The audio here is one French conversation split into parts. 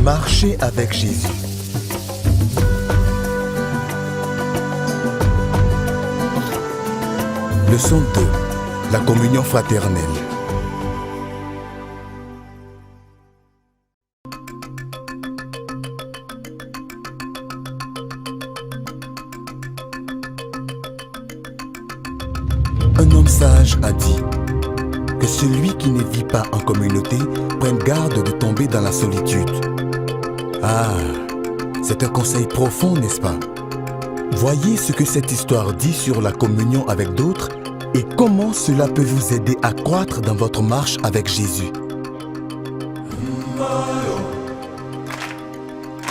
Marcher avec Jésus. Leçon 2. La communion fraternelle. Un homme sage a dit que celui qui ne vit pas en communauté prenne garde de tomber dans la solitude. Ah, c'est un conseil profond, n'est-ce pas? Voyez ce que cette histoire dit sur la communion avec d'autres et comment cela peut vous aider à croître dans votre marche avec Jésus.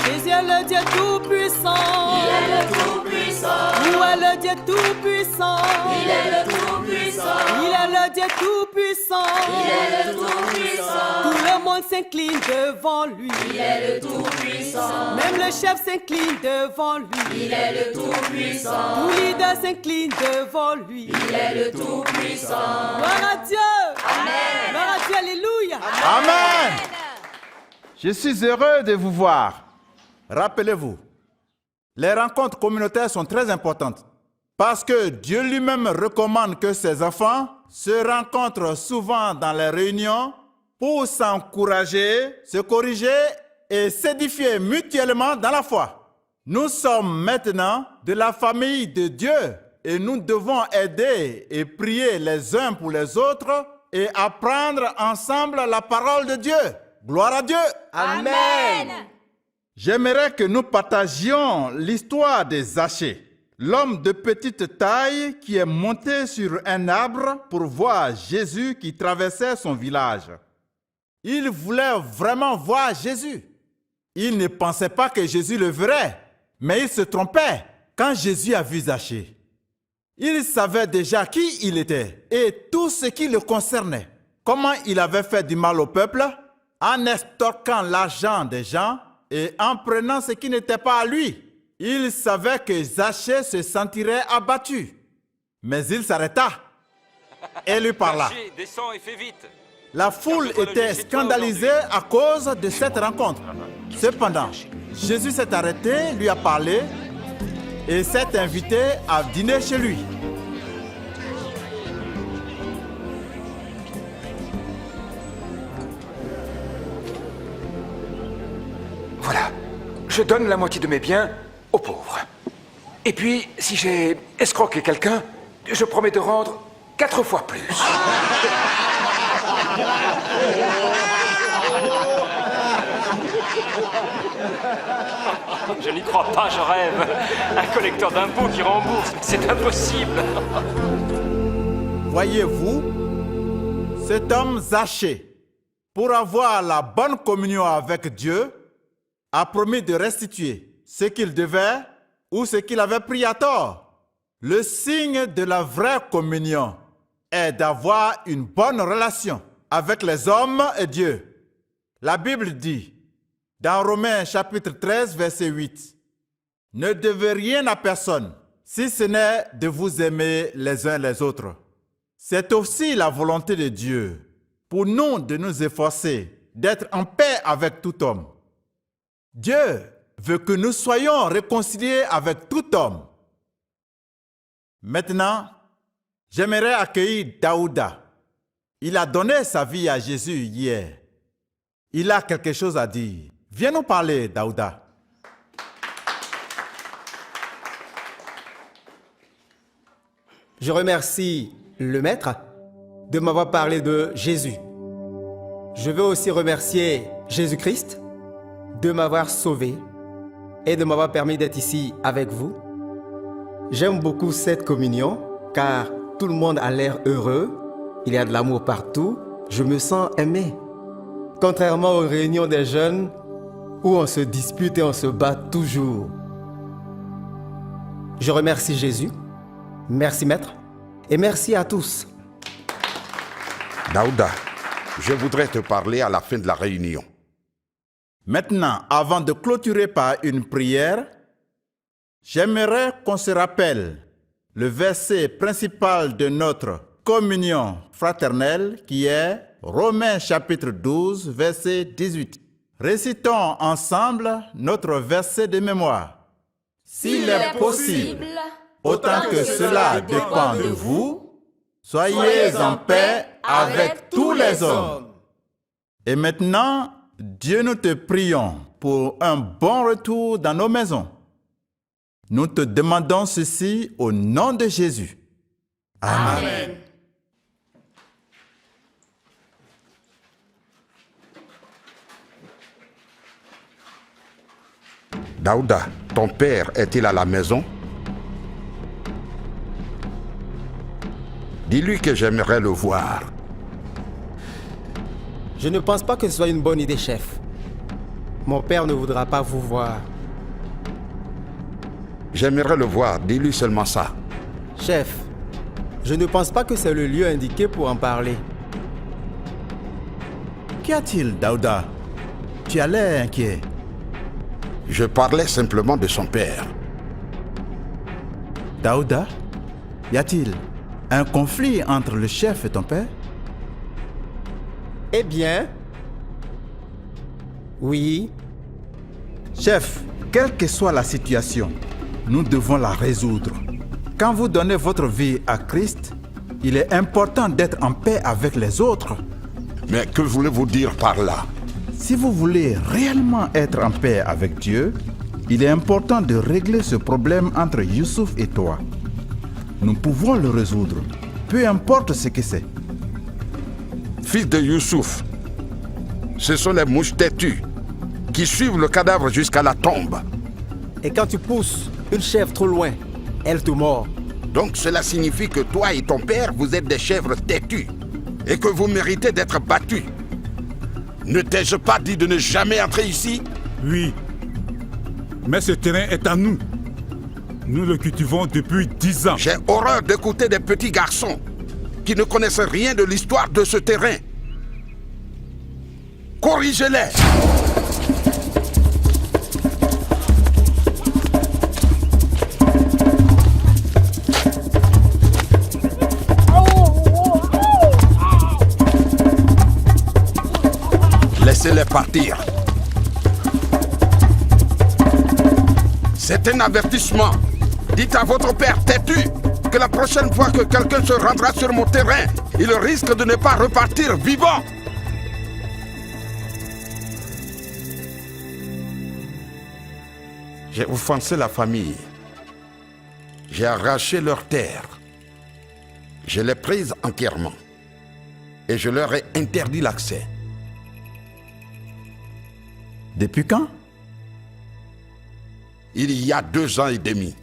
Jésus est le Dieu tout-puissant. Il est le tout-puissant. Où est le Dieu tout-puissant? Il est le tout-puissant. Il est le Dieu tout-puissant. Il est le tout-puissant. Tout le monde s'incline devant lui. Il est le tout-puissant. Même le chef s'incline devant lui. Il est le tout-puissant. Tout leader s'incline devant lui. Il est le tout-puissant. Gloire à Dieu. Amen. Gloire à Dieu, alléluia. Amen. Je suis heureux de vous voir. Rappelez-vous, les rencontres communautaires sont très importantes parce que Dieu lui-même recommande que ses enfants se rencontrent souvent dans les réunions pour s'encourager, se corriger et s'édifier mutuellement dans la foi. Nous sommes maintenant de la famille de Dieu et nous devons aider et prier les uns pour les autres et apprendre ensemble la parole de Dieu. Gloire à Dieu. Amen. J'aimerais que nous partagions l'histoire de Zachée, l'homme de petite taille qui est monté sur un arbre pour voir Jésus qui traversait son village. Il voulait vraiment voir Jésus. Il ne pensait pas que Jésus le verrait, mais il se trompait quand Jésus a vu Zachée. Il savait déjà qui il était et tout ce qui le concernait. Comment il avait fait du mal au peuple en extorquant l'argent des gens et en prenant ce qui n'était pas à lui. Il savait que Zachée se sentirait abattu. Mais il s'arrêta et lui parla. Zachée, descends et fais vite. La foule était scandalisée à cause de cette rencontre. Cependant, Jésus s'est arrêté, lui a parlé et s'est invité à dîner chez lui. Voilà, je donne la moitié de mes biens aux pauvres. Et puis, si j'ai escroqué quelqu'un, je promets de rendre 4 fois plus. Je n'y crois pas, je rêve. Un collecteur d'impôts qui rembourse, c'est impossible. Voyez-vous, cet homme Zachée, pour avoir la bonne communion avec Dieu, a promis de restituer ce qu'il devait ou ce qu'il avait pris à tort. Le signe de la vraie communion est d'avoir une bonne relation avec les hommes et Dieu. La Bible dit, dans Romains chapitre 13, verset 8, « Ne devez rien à personne, si ce n'est de vous aimer les uns les autres. » C'est aussi la volonté de Dieu pour nous de nous efforcer d'être en paix avec tout homme. Dieu veut que nous soyons réconciliés avec tout homme. Maintenant, j'aimerais accueillir Daouda. Il a donné sa vie à Jésus hier. Il a quelque chose à dire. Viens nous parler, Daouda. Je remercie le Maître de m'avoir parlé de Jésus. Je veux aussi remercier Jésus-Christ de m'avoir sauvé et de m'avoir permis d'être ici avec vous. J'aime beaucoup cette communion car tout le monde a l'air heureux, il y a de l'amour partout, je me sens aimé. Contrairement aux réunions des jeunes où on se dispute et on se bat toujours. Je remercie Jésus, merci Maître et merci à tous. Daouda, je voudrais te parler à la fin de la réunion. Maintenant, avant de clôturer par une prière, j'aimerais qu'on se rappelle le verset principal de notre communion fraternelle qui est Romains chapitre 12, verset 18. Récitons ensemble notre verset de mémoire. S'il est possible, autant que cela dépend de vous, soyez en paix avec tous les hommes. Et maintenant, Dieu, nous te prions pour un bon retour dans nos maisons. Nous te demandons ceci au nom de Jésus. Amen. Amen. Daouda, ton père est-il à la maison? Dis-lui que j'aimerais le voir. Je ne pense pas que ce soit une bonne idée, chef. Mon père ne voudra pas vous voir. J'aimerais le voir, dis-lui seulement ça. Chef, je ne pense pas que c'est le lieu indiqué pour en parler. Qu'y a-t-il, Daouda? Tu as l'air inquiet. Je parlais simplement de son père. Daouda, y a-t-il un conflit entre le chef et ton père? Eh bien, oui. Chef, quelle que soit la situation, nous devons la résoudre. Quand vous donnez votre vie à Christ, il est important d'être en paix avec les autres. Mais que voulez-vous dire par là? Si vous voulez réellement être en paix avec Dieu, il est important de régler ce problème entre Youssouf et toi. Nous pouvons le résoudre, peu importe ce que c'est. Fils de Youssouf, ce sont les mouches têtues qui suivent le cadavre jusqu'à la tombe. Et quand tu pousses une chèvre trop loin, elle te mord. Donc cela signifie que toi et ton père, vous êtes des chèvres têtues et que vous méritez d'être battus. Ne t'ai-je pas dit de ne jamais entrer ici? Oui, mais ce terrain est à nous. Nous le cultivons depuis 10 ans. J'ai horreur d'écouter des petits garçons qui ne connaissent rien de l'histoire de ce terrain. Corrigez-les! Laissez-les partir. C'est un avertissement. Dites à votre père têtu que la prochaine fois que quelqu'un se rendra sur mon terrain, il risque de ne pas repartir vivant. J'ai offensé la famille. J'ai arraché leur terre. Je l'ai prise entièrement. Et je leur ai interdit l'accès. Depuis quand? Il y a 2 ans et demi.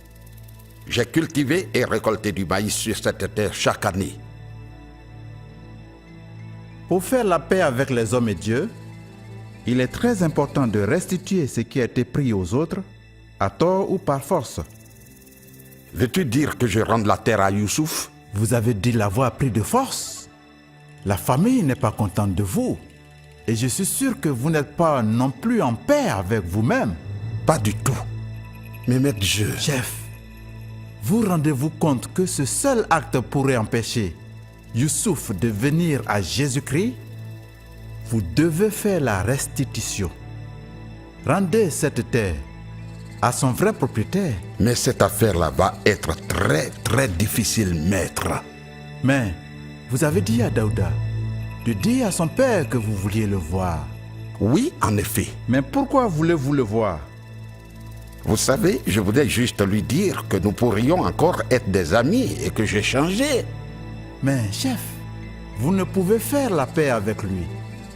J'ai cultivé et récolté du maïs sur cette terre chaque année. Pour faire la paix avec les hommes et Dieu, il est très important de restituer ce qui a été pris aux autres, à tort ou par force. Veux-tu dire que je rende la terre à Youssouf? Vous avez dit l'avoir pris de force. La famille n'est pas contente de vous. Et je suis sûr que vous n'êtes pas non plus en paix avec vous-même. Pas du tout. Mais maître Dieu... Chef, vous rendez-vous compte que ce seul acte pourrait empêcher Youssouf de venir à Jésus-Christ? Vous devez faire la restitution. Rendez cette terre à son vrai propriétaire. Mais cette affaire-là va être très difficile, maître. Mais vous avez dit à Daouda de dire à son père que vous vouliez le voir. Oui, en effet. Mais pourquoi voulez-vous le voir? Vous savez, je voulais juste lui dire que nous pourrions encore être des amis et que j'ai changé. Mais chef, vous ne pouvez faire la paix avec lui,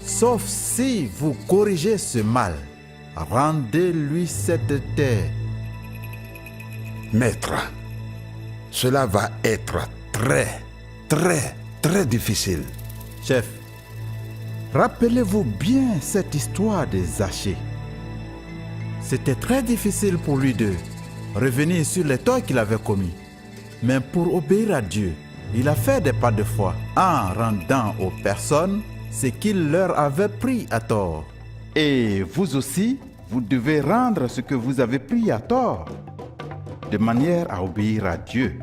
sauf si vous corrigez ce mal. Rendez-lui cette terre. Maître, cela va être très difficile. Chef, rappelez-vous bien cette histoire des Zachée. C'était très difficile pour lui de revenir sur les torts qu'il avait commis. Mais pour obéir à Dieu, il a fait des pas de foi en rendant aux personnes ce qu'il leur avait pris à tort. Et vous aussi, vous devez rendre ce que vous avez pris à tort, de manière à obéir à Dieu.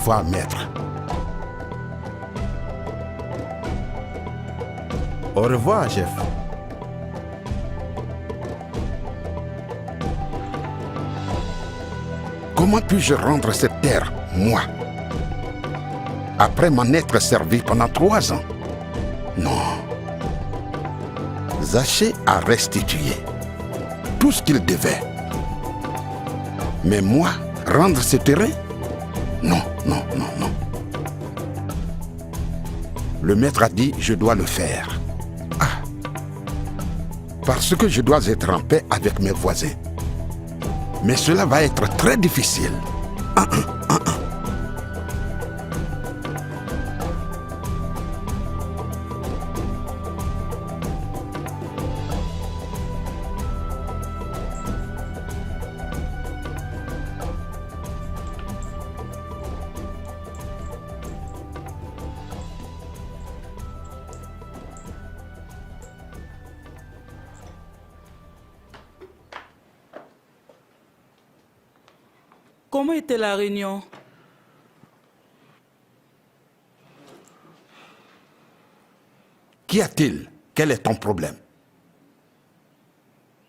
revoir, maître. Au revoir, chef. Comment puis-je rendre cette terre, moi, après m'en être servi pendant 3 ans? Non. Zachée a restitué tout ce qu'il devait. Mais moi, rendre ce terrain? Non, non, non, non. Le maître a dit, je dois le faire. Ah. Parce que je dois être en paix avec mes voisins. Mais cela va être très difficile. Comment était la réunion? Qu'y a-t-il? Quel est ton problème?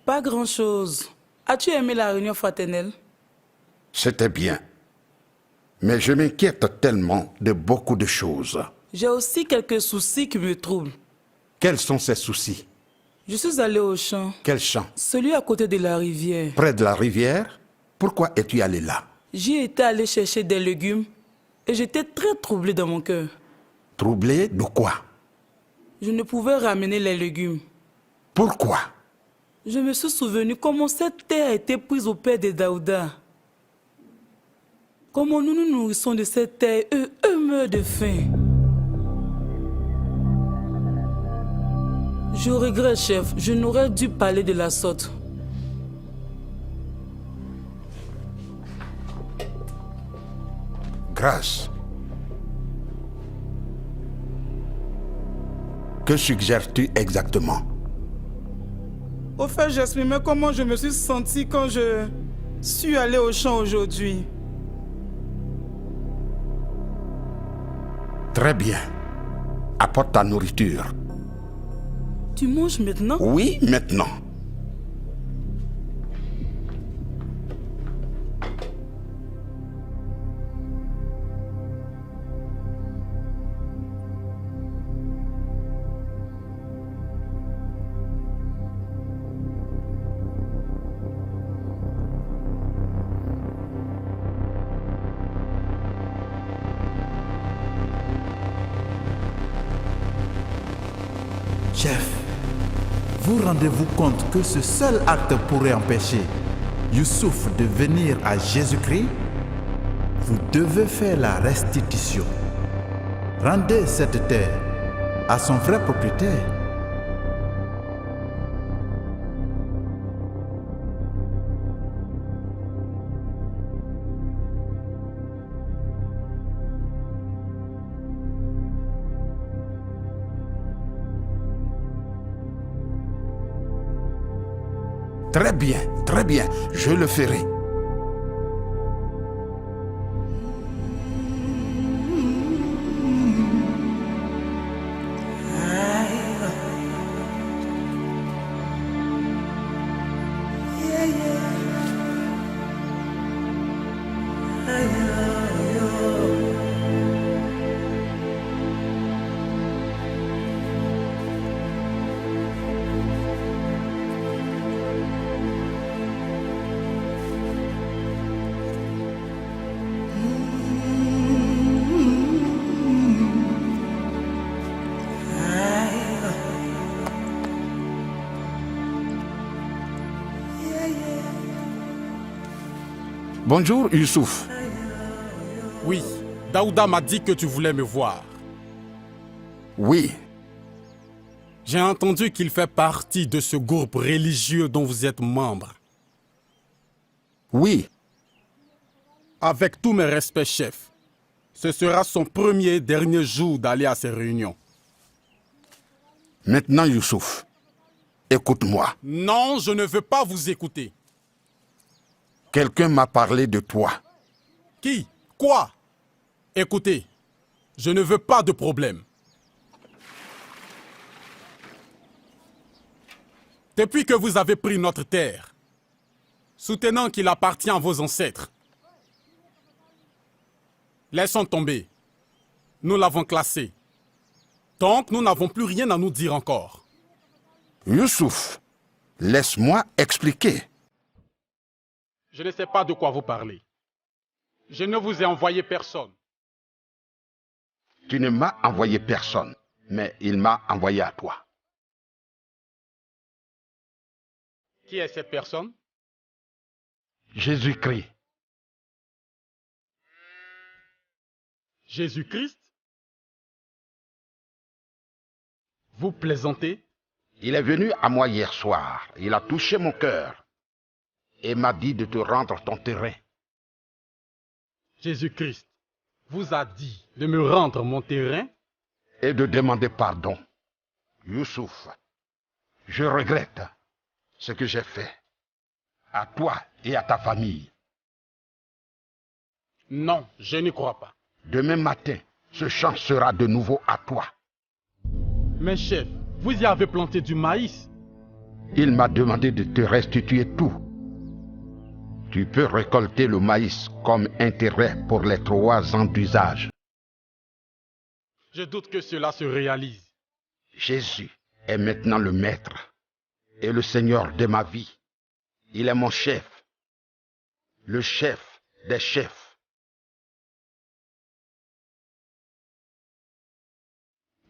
Pas grand-chose. As-tu aimé la réunion fraternelle? C'était bien. Mais je m'inquiète tellement de beaucoup de choses. J'ai aussi quelques soucis qui me troublent. Quels sont ces soucis? Je suis allé au champ. Quel champ? Celui à côté de la rivière. Près de la rivière? Pourquoi es-tu allé là? J'y étais allé chercher des légumes et j'étais très troublé dans mon cœur. Troublé de quoi? Je ne pouvais ramener les légumes. Pourquoi? Je me suis souvenu comment cette terre a été prise au père de Daouda. Comment nous nous nourrissons de cette terre, eux meurent de faim. Je regrette, chef, je n'aurais dû parler de la sorte. Grâce. Que suggères-tu exactement? Au fait, j'exprimais comment je me suis senti quand je suis allé au champ aujourd'hui. Très bien. Apporte ta nourriture. Tu manges maintenant? Oui, maintenant. Chef, vous rendez-vous compte que ce seul acte pourrait empêcher Youssouf de venir à Jésus-Christ? Vous devez faire la restitution. Rendez cette terre à son vrai propriétaire. Très bien, je le ferai. Bonjour, Youssouf. Oui, Daouda m'a dit que tu voulais me voir. Oui. J'ai entendu qu'il fait partie de ce groupe religieux dont vous êtes membre. Oui. Avec tous mes respects, chef, ce sera son premier et dernier jour d'aller à ces réunions. Maintenant, Youssouf, écoute-moi. Non, je ne veux pas vous écouter. Quelqu'un m'a parlé de toi. Qui? Quoi? Écoutez, je ne veux pas de problème. Depuis que vous avez pris notre terre, soutenant qu'il appartient à vos ancêtres, laissons tomber. Nous l'avons classé. Donc, nous n'avons plus rien à nous dire encore. Youssouf, laisse-moi expliquer. Je ne sais pas de quoi vous parlez. Je ne vous ai envoyé personne. Tu ne m'as envoyé personne, mais il m'a envoyé à toi. Qui est cette personne? Jésus-Christ. Jésus-Christ? Vous plaisantez? Il est venu à moi hier soir. Il a touché mon cœur et m'a dit de te rendre ton terrain. Jésus-Christ vous a dit de me rendre mon terrain? Et de demander pardon. Youssouf, je regrette ce que j'ai fait à toi et à ta famille. Non, je n'y crois pas. Demain matin, ce champ sera de nouveau à toi. Mais chef, vous y avez planté du maïs. Il m'a demandé de te restituer tout. Tu peux récolter le maïs comme intérêt pour les 3 ans d'usage. Je doute que cela se réalise. Jésus est maintenant le maître et le Seigneur de ma vie. Il est mon chef, le chef des chefs.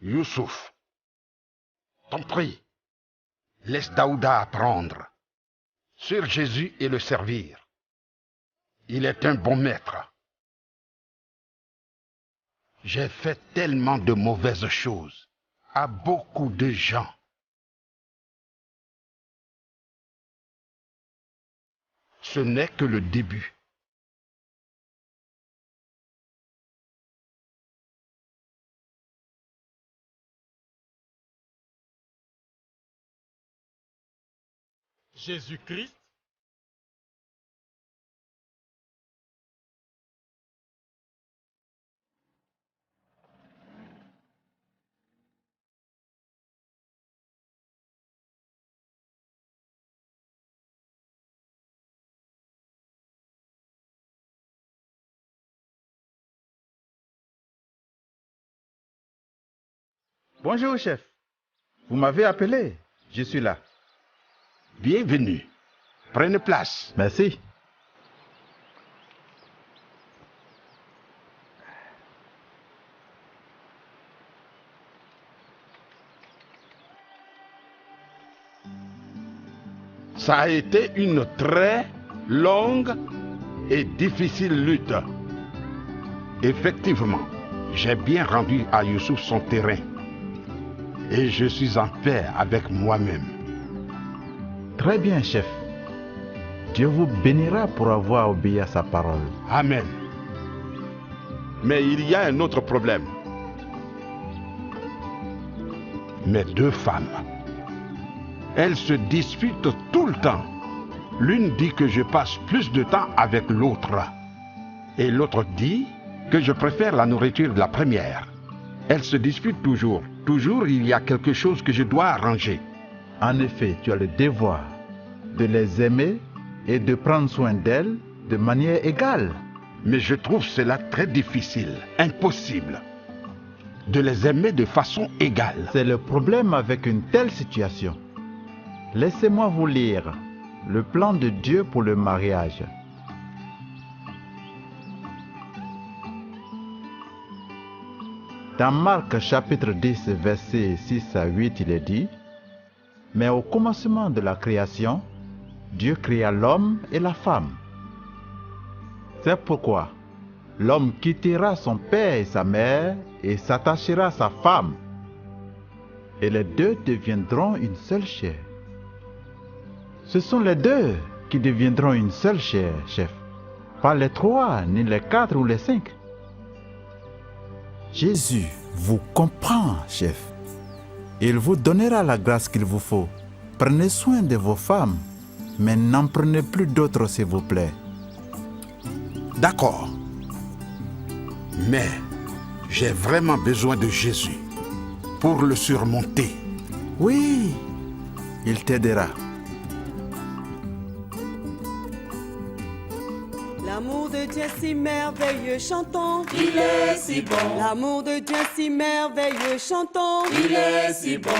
Youssouf, t'en prie, laisse Daouda apprendre sur Jésus et le servir. Il est un bon maître. J'ai fait tellement de mauvaises choses à beaucoup de gens. Ce n'est que le début. Jésus-Christ? Bonjour, chef. Vous m'avez appelé. Je suis là. Bienvenue. Prenez place. Merci. Ça a été une très longue et difficile lutte. Effectivement, j'ai bien rendu à Youssouf son terrain. Et je suis en paix avec moi-même. Très bien, chef. Dieu vous bénira pour avoir obéi à sa parole. Amen. Mais il y a un autre problème. Mes 2 femmes. Elles se disputent tout le temps. L'une dit que je passe plus de temps avec l'autre. Et l'autre dit que je préfère la nourriture de la première. Elles se disputent toujours. Toujours, il y a quelque chose que je dois arranger. En effet, tu as le devoir de les aimer et de prendre soin d'elles de manière égale. Mais je trouve cela très difficile, impossible, de les aimer de façon égale. C'est le problème avec une telle situation. Laissez-moi vous lire le plan de Dieu pour le mariage. Dans Marc chapitre 10, versets 6 à 8, il est dit: Mais au commencement de la création, Dieu créa l'homme et la femme. C'est pourquoi l'homme quittera son père et sa mère et s'attachera à sa femme. Et les 2 deviendront une seule chair. Ce sont les 2 qui deviendront une seule chair, chef. Pas les 3, ni les 4 ou les 5. Jésus vous comprend, chef. Il vous donnera la grâce qu'il vous faut. Prenez soin de vos femmes, mais n'en prenez plus d'autres, s'il vous plaît. D'accord. Mais j'ai vraiment besoin de Jésus pour le surmonter. Oui, il t'aidera. L'amour de Dieu si merveilleux, chantons. Il est si bon. L'amour de Dieu si merveilleux, chantons. Il est si bon.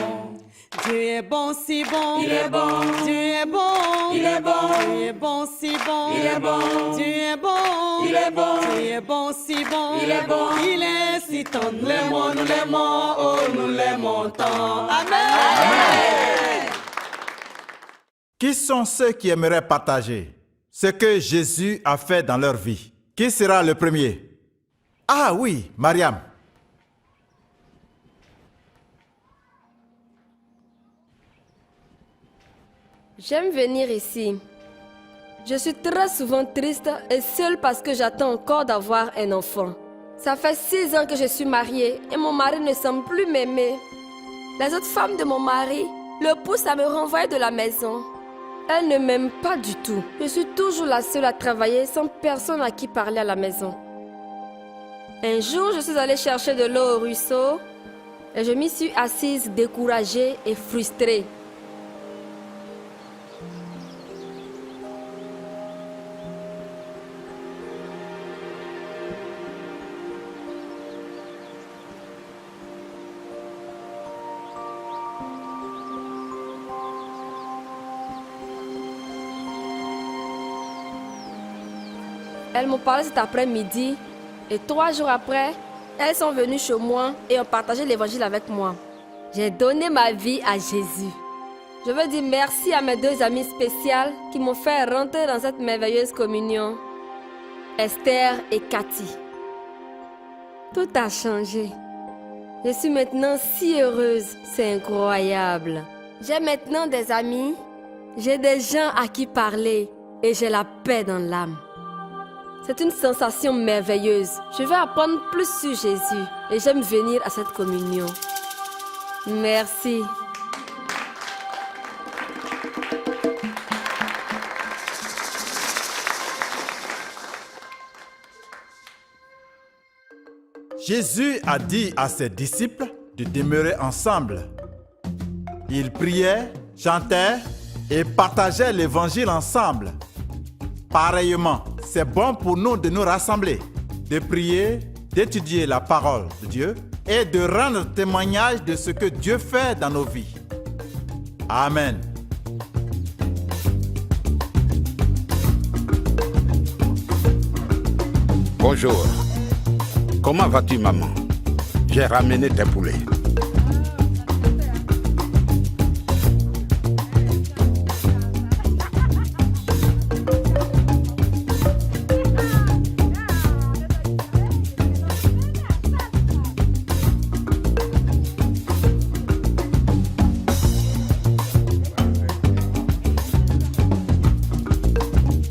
Dieu est bon, si bon. Il est bon. Dieu est bon. Il est bon. Dieu est bon, si bon. Il est bon. Dieu est bon. Il est bon. Dieu est bon, si bon. Il est bon. Il est si tendre. Nous l'aimons, nous l'aimons, oh nous l'aimons tant. Amen. Qui sont ceux qui aimeraient partager ce que Jésus a fait dans leur vie? Qui sera le premier? Ah oui, Mariam. J'aime venir ici. Je suis très souvent triste et seule parce que j'attends encore d'avoir un enfant. Ça fait 6 ans que je suis mariée et mon mari ne semble plus m'aimer. Les autres femmes de mon mari le poussent à me renvoyer de la maison. Elles ne m'aiment pas du tout. Je suis toujours la seule à travailler sans personne à qui parler à la maison. Un jour, je suis allée chercher de l'eau au ruisseau et je m'y suis assise découragée et frustrée. Elles m'ont parlé cet après-midi et 3 jours après, elles sont venues chez moi et ont partagé l'évangile avec moi. J'ai donné ma vie à Jésus. Je veux dire merci à mes 2 amies spéciales qui m'ont fait rentrer dans cette merveilleuse communion, Esther et Cathy. Tout a changé. Je suis maintenant si heureuse, c'est incroyable. J'ai maintenant des amis, j'ai des gens à qui parler et j'ai la paix dans l'âme. C'est une sensation merveilleuse. Je veux apprendre plus sur Jésus et j'aime venir à cette communion. Merci. Jésus a dit à ses disciples de demeurer ensemble. Ils priaient, chantaient et partageaient l'évangile ensemble. Pareillement, c'est bon pour nous de nous rassembler, de prier, d'étudier la parole de Dieu et de rendre témoignage de ce que Dieu fait dans nos vies. Amen. Bonjour. Comment vas-tu, maman? J'ai ramené tes poulets.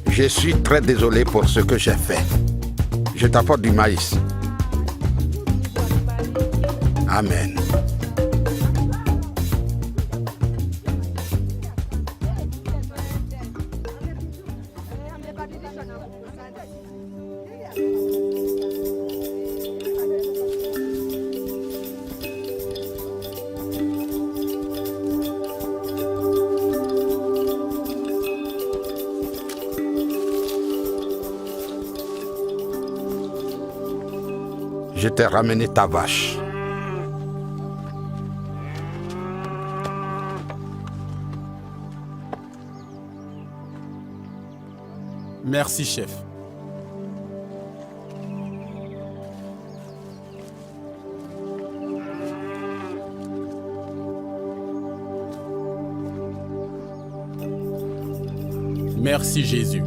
Je suis très désolé pour ce que j'ai fait. Je t'apporte du maïs. Amen. Je t'ai ramené ta vache. Merci, chef. Merci, Jésus.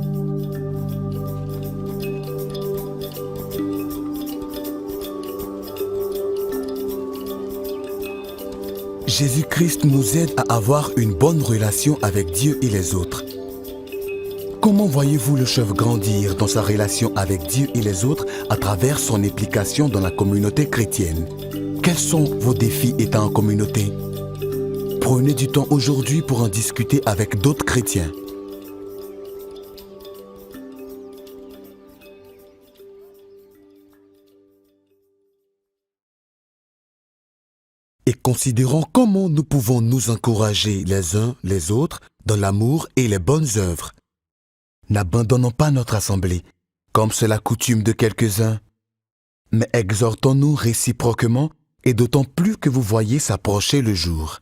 Jésus-Christ nous aide à avoir une bonne relation avec Dieu et les autres. Comment voyez-vous le chef grandir dans sa relation avec Dieu et les autres à travers son implication dans la communauté chrétienne? Quels sont vos défis étant en communauté? Prenez du temps aujourd'hui pour en discuter avec d'autres chrétiens. et considérons comment nous pouvons nous encourager les uns les autres dans l'amour et les bonnes œuvres. N'abandonnons pas notre assemblée, comme c'est la coutume de quelques-uns, mais exhortons-nous réciproquement et d'autant plus que vous voyez s'approcher le jour.